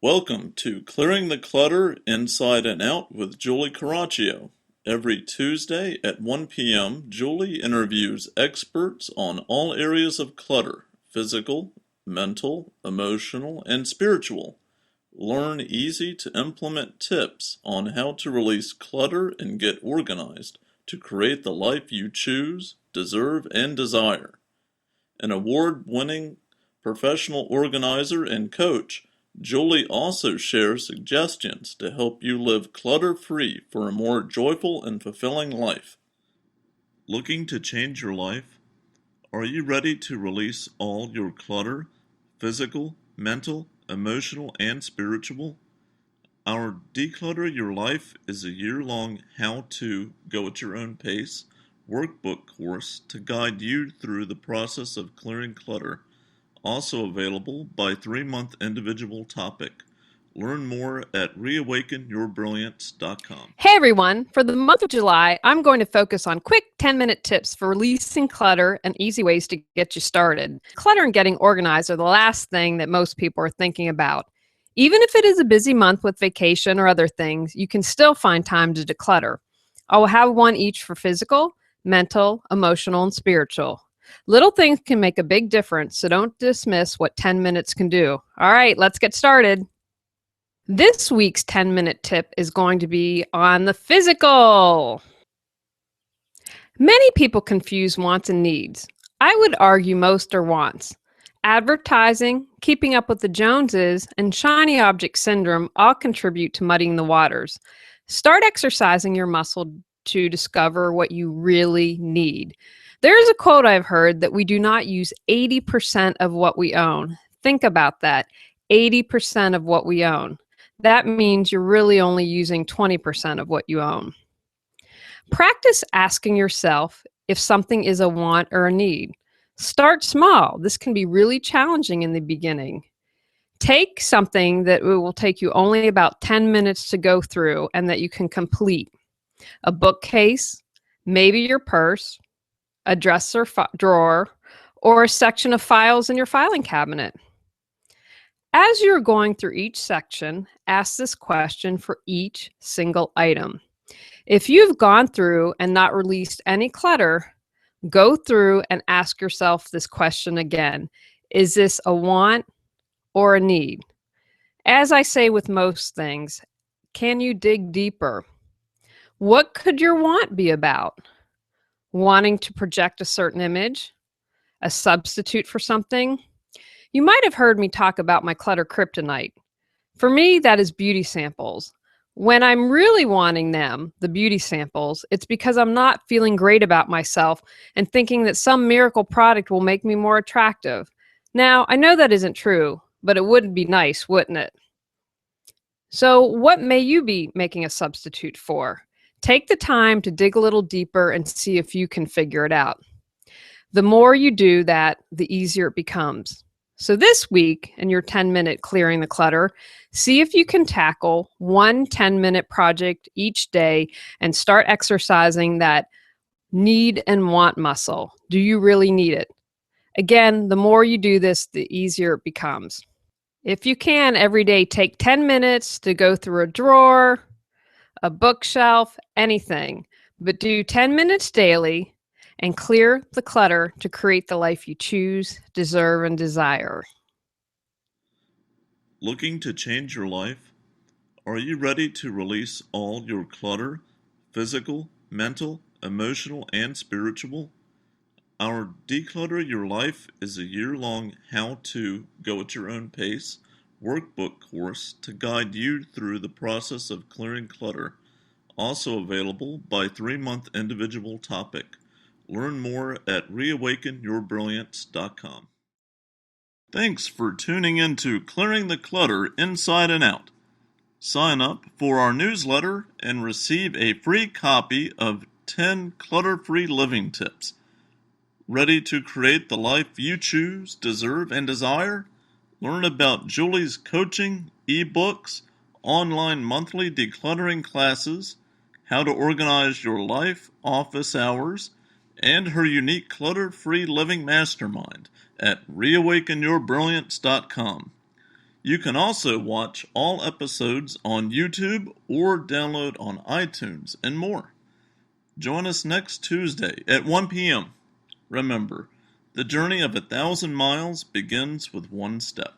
Welcome to Clearing the Clutter Inside and Out with Julie Coraccio. Every Tuesday at 1 p.m., Julie interviews experts on all areas of clutter: physical, mental, emotional, and spiritual. Learn easy to implement tips on how to release clutter and get organized to create the life you choose, deserve, and desire. An award-winning professional organizer and coach, Julie also shares suggestions to help you live clutter-free for a more joyful and fulfilling life. Looking to change your life? Are you ready to release all your clutter, physical, mental, emotional, and spiritual? Our Declutter Your Life is a year-long how-to, go at your own pace workbook course to guide you through the process of clearing clutter, also available by 3-month individual topic. Learn more at reawakenyourbrilliance.com. Hey everyone, for the month of July, I'm going to focus on quick 10-minute tips for releasing clutter and easy ways to get you started. Clutter and getting organized are the last thing that most people are thinking about. Even if it is a busy month with vacation or other things, you can still find time to declutter. I will have one each for physical, mental, emotional, and spiritual. Little things can make a big difference, so don't dismiss what 10 minutes can do. All right, let's get started. This week's 10-minute tip is going to be on the physical. Many people confuse wants and needs. I would argue most are wants. Advertising, keeping up with the Joneses, and shiny object syndrome all contribute to muddying the waters. Start exercising your muscle to discover what you really need. There's a quote I've heard that we do not use 80% of what we own. Think about that, 80% of what we own. That means you're really only using 20% of what you own. Practice asking yourself if something is a want or a need. Start small. This can be really challenging in the beginning. Take something that will take you only about 10 minutes to go through and that you can complete. A bookcase, maybe your purse, a dresser drawer, or a section of files in your filing cabinet. As you're going through each section, ask this question for each single item. If you've gone through and not released any clutter, go through and ask yourself this question again. Is this a want or a need? As I say with most things, can you dig deeper? What could your want be about? Wanting to project a certain image? A substitute for something? You might have heard me talk about my clutter kryptonite. For me, that is beauty samples. When I'm really wanting them, the beauty samples, it's because I'm not feeling great about myself and thinking that some miracle product will make me more attractive. Now, I know that isn't true, but it would be nice, wouldn't it? So what may you be making a substitute for? Take the time to dig a little deeper and see if you can figure it out. The more you do that, the easier it becomes. So this week, in your 10-minute clearing the clutter, see if you can tackle one 10-minute project each day and start exercising that need and want muscle. Do you really need it? Again, the more you do this, the easier it becomes. If you can, every day take 10 minutes to go through a drawer, a bookshelf, anything, but do 10 minutes daily and clear the clutter to create the life you choose, deserve, and desire. Looking to change your life? Are you ready to release all your clutter, physical, mental, emotional, and spiritual? Our Declutter Your Life is a year-long how-to, go at your own pace workbook course to guide you through the process of clearing clutter, also available by 3-month individual topic. Learn more at reawakenyourbrilliance.com. Thanks for tuning in to Clearing the Clutter Inside and Out. Sign up for our newsletter and receive a free copy of 10 clutter-free living tips. Ready to create the life you choose, deserve, and desire? Learn about Julie's coaching, ebooks, online monthly decluttering classes, how to organize your life, office hours, and her unique clutter-free living mastermind at reawakenyourbrilliance.com. You can also watch all episodes on YouTube or download on iTunes and more. Join us next Tuesday at 1 p.m. Remember, the journey of 1,000 miles begins with one step.